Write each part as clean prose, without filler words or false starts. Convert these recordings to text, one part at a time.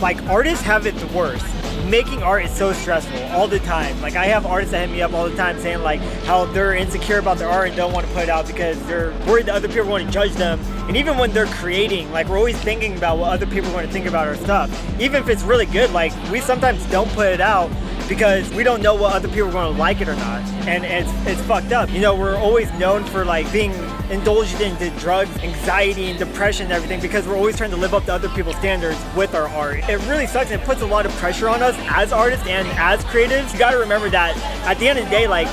Like, artists have it the worst. Making art is so stressful all the time. Like, I have artists that hit me up all the time saying like how they're insecure about their art and don't want to put it out because they're worried that other people are going to judge them. And even when they're creating, like, we're always thinking about what other people are going to think about our stuff. Even if it's really good, like, we sometimes don't put it out because we don't know what other people are going to like it or not. And it's fucked up. You know, we're always known for like being indulged into drugs, anxiety, and depression and everything because we're always trying to live up to other people's standards with our art. It really sucks and it puts a lot of pressure on us as artists and as creatives. You gotta remember that at the end of the day, like,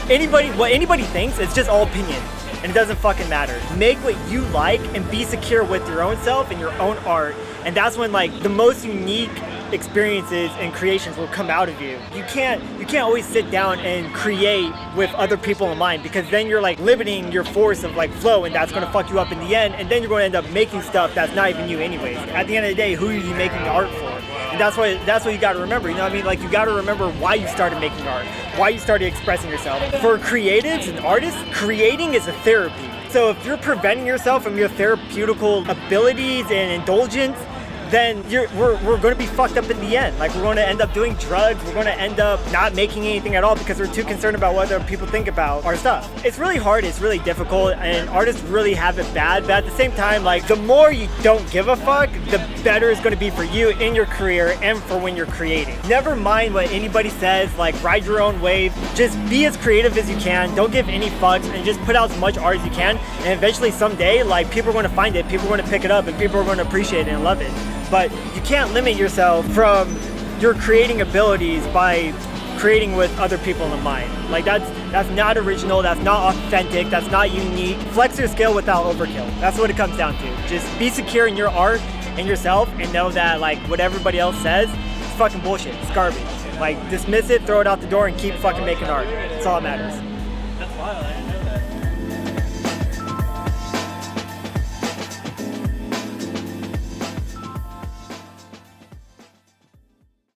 what anybody thinks, it's just all opinion. And it doesn't fucking matter. Make what you like and be secure with your own self and your own art. And that's when like the most unique experiences and creations will come out of you. You can't always sit down and create with other people in mind because then you're like limiting your force of like flow, and that's gonna fuck you up in the end, and then you're gonna end up making stuff that's not even you anyways. At the end of the day, who are you making the art for? And that's what you gotta remember, you know what I mean? Like, you gotta remember why you started making art, why you started expressing yourself. For creatives and artists, creating is a therapy. So if you're preventing yourself from your therapeutical abilities and indulgence, then we're going to be fucked up in the end. Like, we're going to end up doing drugs, we're going to end up not making anything at all because we're too concerned about what other people think about our stuff. It's really hard, it's really difficult, and artists really have it bad, but at the same time, like, the more you don't give a fuck, the better it's going to be for you in your career and for when you're creating. Never mind what anybody says, like, ride your own wave, just be as creative as you can, don't give any fucks, and just put out as much art as you can, and eventually someday, like, people are going to find it, people are going to pick it up, and people are going to appreciate it and love it. But you can't limit yourself from your creating abilities by creating with other people in mind. Like, that's not original, that's not authentic, that's not unique. Flex your skill without overkill. That's what it comes down to. Just be secure in your art and yourself and know that, like, what everybody else says is fucking bullshit, it's garbage. Like, dismiss it, throw it out the door, and keep fucking making art. That's all that matters. That's wild,